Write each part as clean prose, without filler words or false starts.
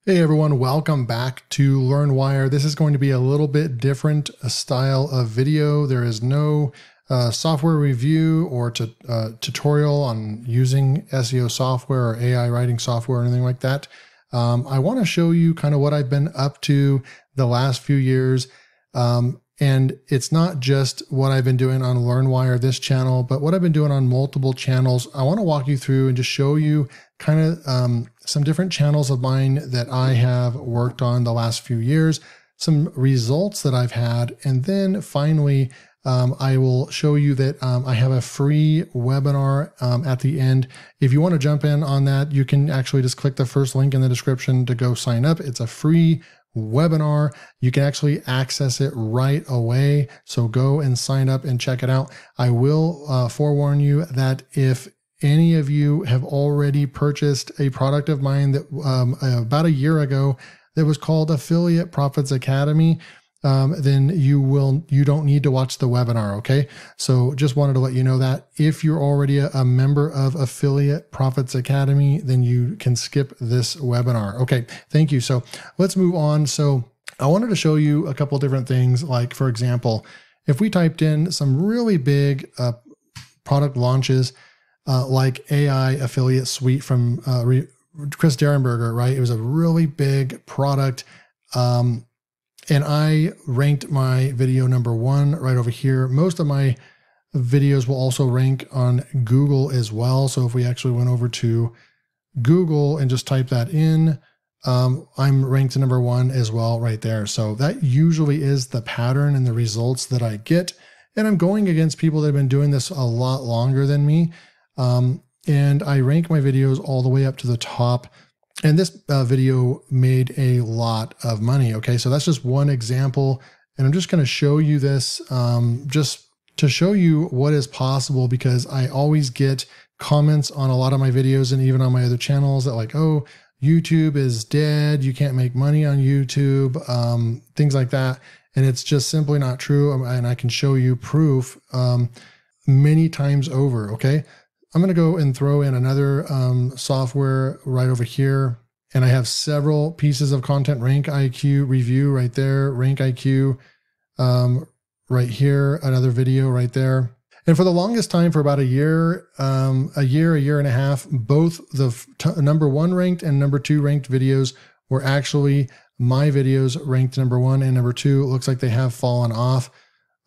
Hey everyone, welcome back to LearnWire. This is going to be a little bit different style of video. There is no software review or tutorial on using SEO software or AI writing software or anything like that. I want to show you kind of what I've been up to the last few years. And it's not just what I've been doing on LearnWire, this channel, but what I've been doing on multiple channels. I want to walk you through and just show you kind of some different channels of mine that I have worked on the last few years, some results that I've had, and then finally, I will show you that I have a free webinar at the end. If you want to jump in on that, you can actually just click the first link in the description to go sign up. It's a free webinar. You can actually access it right away. So go and sign up and check it out. I will forewarn you that if any of you have already purchased a product of mine that about a year ago that was called Affiliate Profits Academy, then you don't need to watch the webinar, okay? So just wanted to let you know that if you're already a member of Affiliate Profits Academy, then you can skip this webinar. Okay, thank you. So let's move on. So I wanted to show you a couple different things. Like, for example, if we typed in some really big product launches, like AI Affiliate Suite from Chris Derenberger, right? It was a really big product. And I ranked my video #1 right over here. Most of my videos will also rank on Google as well. So if we actually went over to Google and just type that in, I'm ranked #1 as well right there. So that usually is the pattern and the results that I get. And I'm going against people that have been doing this a lot longer than me. And I rank my videos all the way up to the top. And this video made a lot of money. Okay, so that's just one example. And I'm just going to show you this just to show you what is possible, because I always get comments on a lot of my videos and even on my other channels that like, oh, YouTube is dead. You can't make money on YouTube, things like that. And it's just simply not true. And I can show you proof many times over. Okay. I'm going to go and throw in another software right over here. And I have several pieces of content, Rank IQ review right there, Rank IQ right here, another video right there. And for the longest time, for about a year and a half, both the #1 ranked and #2 ranked videos were actually my videos ranked #1 and #2. It looks like they have fallen off.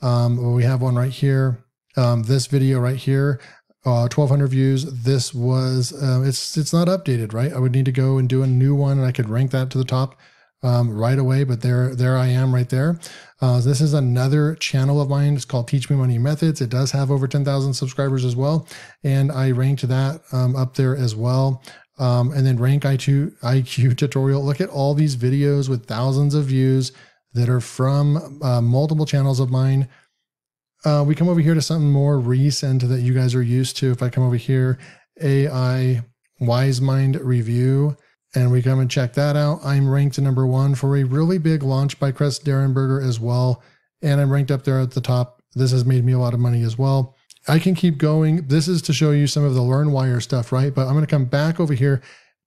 Well, we have one right here. This video right here. 1,200 views. This was, it's not updated, right? I would need to go and do a new one and I could rank that to the top right away, but there I am right there. This is another channel of mine. It's called Teach Me Money Methods. It does have over 10,000 subscribers as well. And I ranked that up there as well. And then Rank IQ tutorial. Look at all these videos with thousands of views that are from multiple channels of mine. We come over here to something more recent that you guys are used to. If I come over here, AI Wise Mind Review, and we come and check that out, I'm ranked #1 for a really big launch by Chris Derenberger as well. And I'm ranked up there at the top. This has made me a lot of money as well. I can keep going. This is to show you some of the LearnWire stuff, right? But I'm going to come back over here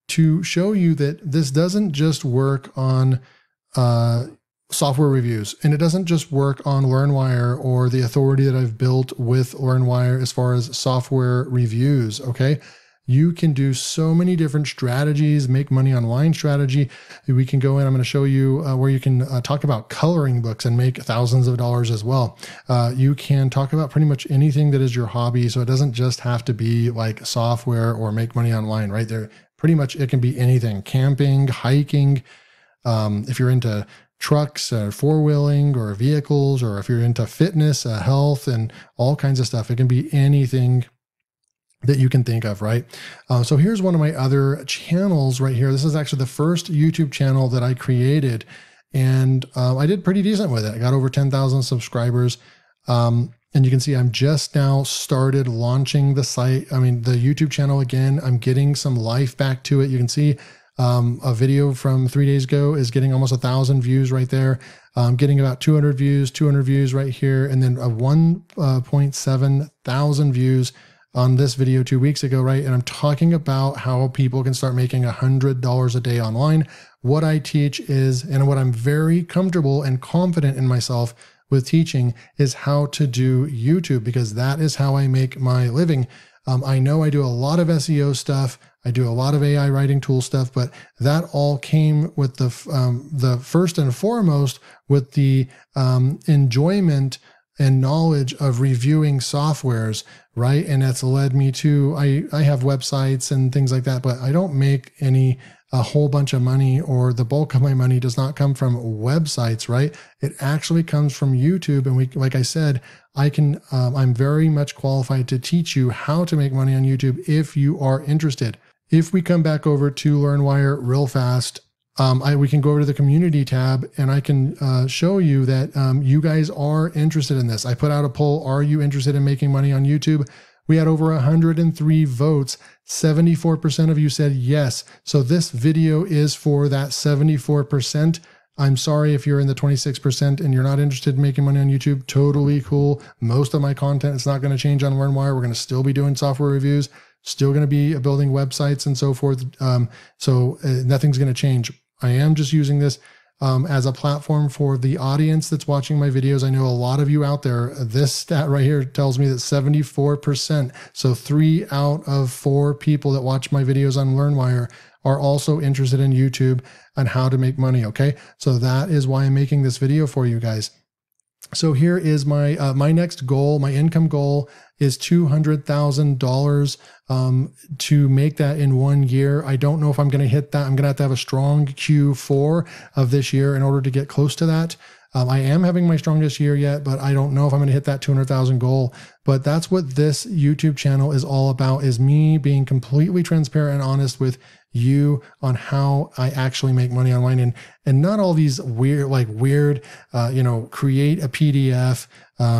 to show you that this doesn't just work on software reviews. And it doesn't just work on LearnWire or the authority that I've built with LearnWire as far as software reviews, okay? You can do so many different strategies, make money online strategy. We can go in, I'm going to show you where you can talk about coloring books and make thousands of dollars as well. You can talk about pretty much anything that is your hobby. So it doesn't just have to be like software or make money online, right? There, pretty much it can be anything, camping, hiking. If you're into trucks, four-wheeling or vehicles, or if you're into fitness, health, and all kinds of stuff. It can be anything that you can think of, right? So here's one of my other channels right here. This is actually the first YouTube channel that I created, and I did pretty decent with it. I got over 10,000 subscribers. And you can see I'm just now started launching the site. I mean, the YouTube channel, again, I'm getting some life back to it. You can see a video from 3 days ago is getting almost 1,000 views right there. Getting about 200 views right here. And then 1.7 thousand views on this video 2 weeks ago, right? And I'm talking about how people can start making $100 a day online. What I teach is, and what I'm very comfortable and confident in myself with teaching, is how to do YouTube, because that is how I make my living. I know I do a lot of SEO stuff. I do a lot of AI writing tool stuff, but that all came with the first and foremost with the enjoyment and knowledge of reviewing softwares, right? And that's led me to, I have websites and things like that, but I don't make a whole bunch of money, or the bulk of my money does not come from websites, right? It actually comes from YouTube. And like I said, I'm very much qualified to teach you how to make money on YouTube if you are interested. If we come back over to LearnWire real fast, we can go over to the community tab, and I can show you that you guys are interested in this. I put out a poll, are you interested in making money on YouTube? We had over 103 votes. 74% of you said yes. So this video is for that 74%. I'm sorry if you're in the 26% and you're not interested in making money on YouTube. Totally cool. Most of my content is not going to change on LearnWire. We're going to still be doing software reviews, still going to be building websites and so forth. So nothing's going to change. I am just using this as a platform for the audience that's watching my videos. I know a lot of you out there. This stat right here tells me that 74%, so 3 out of 4 people that watch my videos on LearnWire are also interested in YouTube and how to make money, okay? So that is why I'm making this video for you guys. So here is my my next goal. My income goal is $200,000 to make that in 1 year. I don't know if I'm going to hit that. I'm going to have a strong Q4 of this year in order to get close to that. I am having my strongest year yet, but I don't know if I'm going to hit that 200,000 goal. But that's what this YouTube channel is all about, is me being completely transparent and honest with you on how I actually make money online, and not all these weird, create a PDF,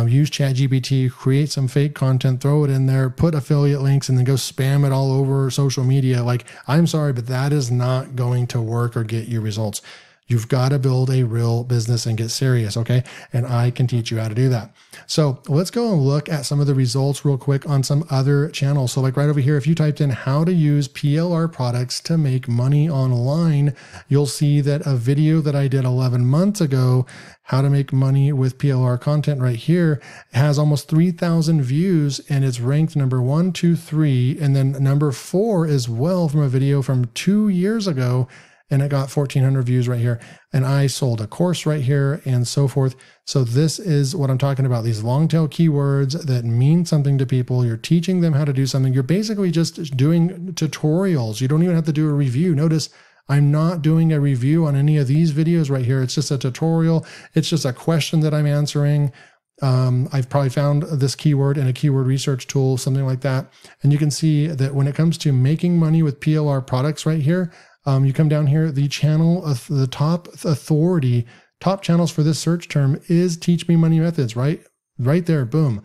use ChatGPT, create some fake content, throw it in there, put affiliate links, and then go spam it all over social media. Like, I'm sorry, but that is not going to work or get you results. You've got to build a real business and get serious, okay? And I can teach you how to do that. So let's go and look at some of the results real quick on some other channels. So like right over here, if you typed in how to use PLR products to make money online, you'll see that a video that I did 11 months ago, how to make money with PLR content, right here, has almost 3,000 views, and it's ranked number 1, 2, 3, and then number 4 as well from a video from 2 years ago. And it got 1,400 views right here. And I sold a course right here and so forth. So this is what I'm talking about. These long tail keywords that mean something to people. You're teaching them how to do something. You're basically just doing tutorials. You don't even have to do a review. Notice I'm not doing a review on any of these videos right here. It's just a tutorial. It's just a question that I'm answering. I've probably found this keyword in a keyword research tool, something like that. And you can see that when it comes to making money with PLR products right here, you come down here, the channel of the top authority, top channels for this search term is Teach Me Money Methods, right? Right there, boom.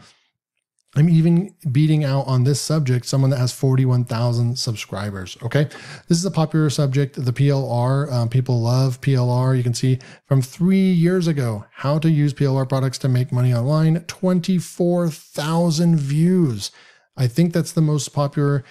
I'm even beating out on this subject someone that has 41,000 subscribers, okay? This is a popular subject, the PLR. People love PLR. You can see from 3 years ago, how to use PLR products to make money online, 24,000 views. I think that's the most popular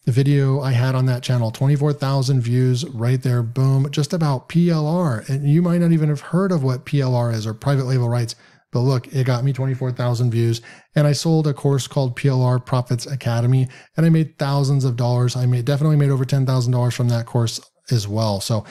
video I had on that channel. 24,000 views right there, boom, just about PLR. And you might not even have heard of what PLR is, or private label rights, but look, it got me 24,000 views. And I sold a course called PLR Profits Academy, and I made thousands of dollars. I definitely made over $10,000 from that course as well. So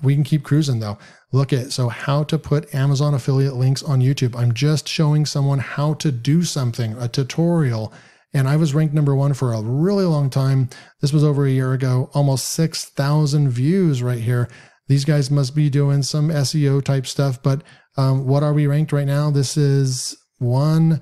we can keep cruising though. Look at, so how to put Amazon affiliate links on YouTube. I'm just showing someone how to do something, a tutorial. And I was ranked number 1 for a really long time. This was over a year ago, almost 6,000 views right here. These guys must be doing some SEO type stuff, but what are we ranked right now? This is 1,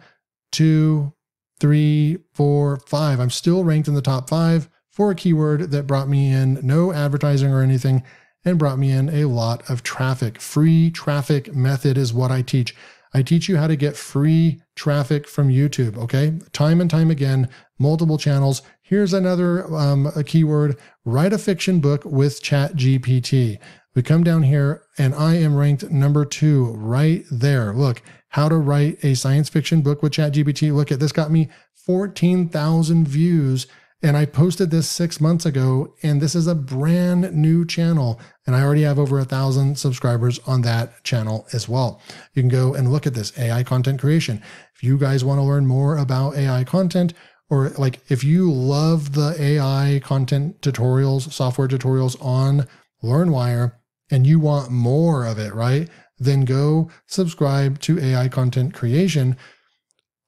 2, 3, 4, 5. I'm still ranked in the top 5 for a keyword that brought me in no advertising or anything and brought me in a lot of traffic. Free traffic method is what I teach. I teach you how to get free traffic from YouTube, okay? Time and time again, multiple channels. Here's another a keyword, write a fiction book with ChatGPT. We come down here and I am ranked number 2 right there. Look, how to write a science fiction book with ChatGPT. Look at this, got me 14,000 views. And I posted this 6 months ago, and this is a brand new channel. And I already have over 1,000 subscribers on that channel as well. You can go and look at this AI content creation. If you guys want to learn more about AI content, or like if you love the AI content tutorials, software tutorials on LearnWire, and you want more of it, right? Then go subscribe to AI content creation.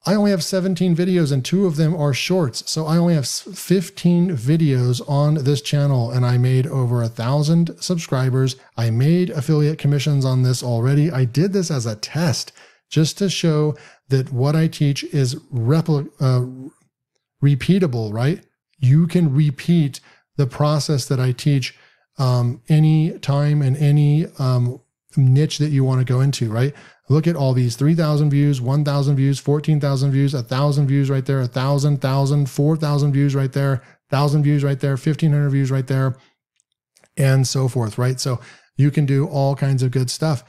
I only have 17 videos and 2 of them are shorts. So I only have 15 videos on this channel and I made over 1,000 subscribers. I made affiliate commissions on this already. I did this as a test just to show that what I teach is repeatable, right? You can repeat the process that I teach any time and any niche that you want to go into, right? Look at all these 3,000 views, 1,000 views, 14,000 views, 1,000 views right there, 1,000, 4,000 views right there, 1,000 views right there, 1,500 views right there, and so forth, right? So you can do all kinds of good stuff.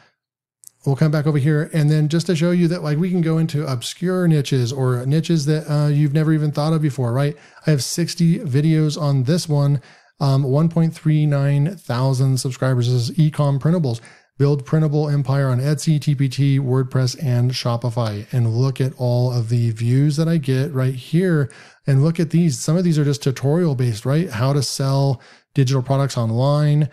We'll come back over here. And then just to show you that like we can go into obscure niches or niches that you've never even thought of before, right? I have 60 videos on this one, 1.39 thousand subscribers. This is e-com printables. Build printable empire on Etsy, TPT, WordPress, and Shopify. And look at all of the views that I get right here. And look at these. Some of these are just tutorial based, right? How to sell digital products online.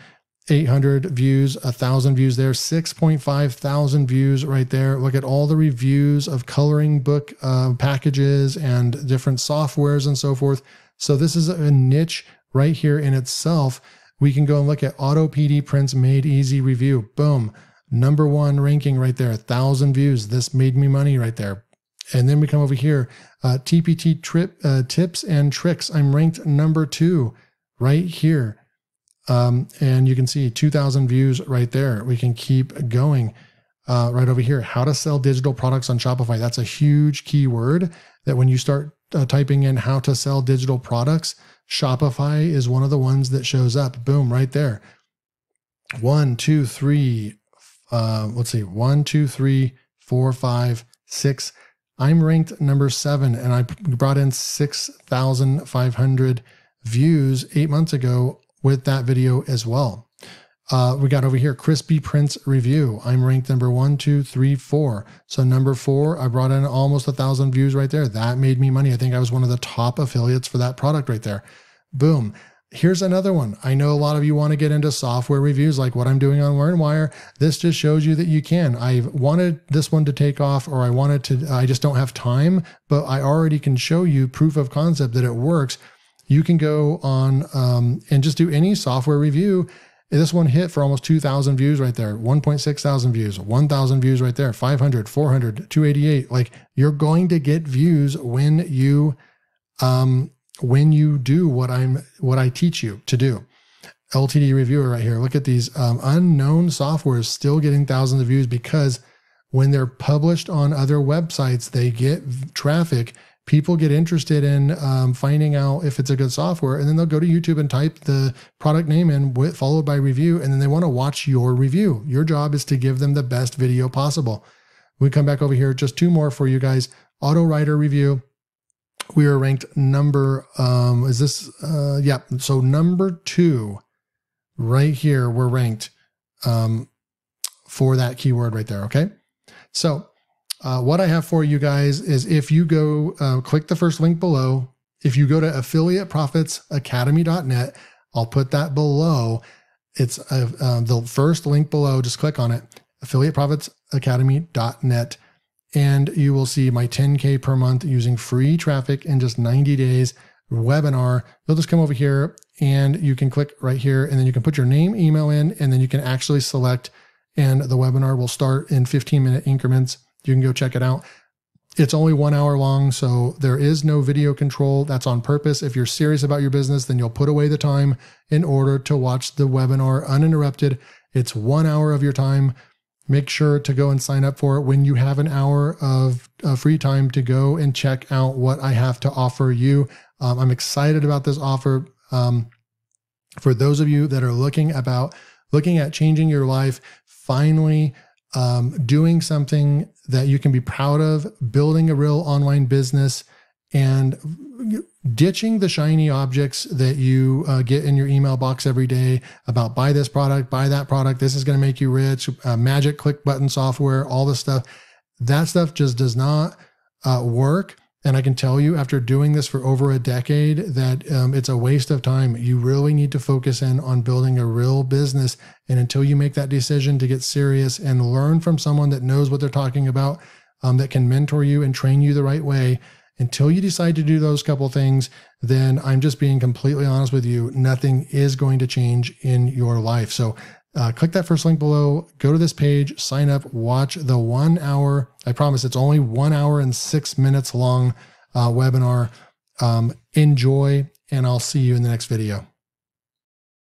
800 views, 1,000 views there, 6.5 thousand views right there. Look at all the reviews of coloring book packages and different softwares and so forth. So this is a niche right here in itself. We can go and look at Auto PD Prints Made Easy review. Boom. #1 ranking right there. 1,000 views. This made me money right there. And then we come over here. TPT tips and tricks. I'm ranked #2 right here. And you can see 2,000 views right there. We can keep going right over here. How to sell digital products on Shopify. That's a huge keyword that when you start typing in how to sell digital products, Shopify is one of the ones that shows up. Boom, right there. 1, 2, 3, let's see, 1, 2, 3, 4, 5, 6. I'm ranked #7 and I brought in 6,500 views 8 months ago with that video as well. We got over here, Crispy Prints Review. I'm ranked #1, 2, 3, 4. So #4, I brought in almost 1,000 views right there. That made me money. I think I was one of the top affiliates for that product right there. Boom. Here's another one. I know a lot of you want to get into software reviews like what I'm doing on LearnWire. This just shows you that you can. I wanted this one to take off, or I just don't have time, but I already can show you proof of concept that it works. You can go on and just do any software review. This one hit for almost 2,000 views right there, 1.6 thousand views, 1,000 views right there, 500, 400, 288. Like you're going to get views when you do what I teach you to do. LTD reviewer right here. Look at these unknown softwares still getting thousands of views because when they're published on other websites, they get traffic. People get interested in finding out if it's a good software, and then they'll go to YouTube and type the product name in, followed by review, and then they want to watch your review. Your job is to give them the best video possible. We come back over here, just 2 more for you guys. Auto Writer Review. We are ranked so #2 right here. We're ranked for that keyword right there, okay? So what I have for you guys is if you go click the first link below, if you go to affiliateprofitsacademy.net, I'll put that below. It's the first link below. Just click on it, affiliateprofitsacademy.net, and you will see my 10K per month using free traffic in just 90 days webinar. You'll just come over here and you can click right here, and then you can put your name, email in, and then you can actually select, and the webinar will start in 15-minute increments. You can go check it out. It's only 1 hour long, so there is no video control. That's on purpose. If you're serious about your business, then you'll put away the time in order to watch the webinar uninterrupted. It's 1 hour of your time. Make sure to go and sign up for it when you have an hour of free time to go and check out what I have to offer you. I'm excited about this offer. For those of you that are looking at changing your life, finally doing something that you can be proud of, building a real online business, and ditching the shiny objects that you get in your email box every day about buy this product, buy that product, this is going to make you rich, magic click button software, all this stuff. That stuff just does not work. And I can tell you after doing this for over a decade that it's a waste of time. You really need to focus in on building a real business. And until you make that decision to get serious and learn from someone that knows what they're talking about, that can mentor you and train you the right way, until you decide to do those couple things, then I'm just being completely honest with you, nothing is going to change in your life. So click that first link below, go to this page, sign up, watch the 1 hour. I promise it's only 1 hour and 6 minutes long webinar. Enjoy, and I'll see you in the next video.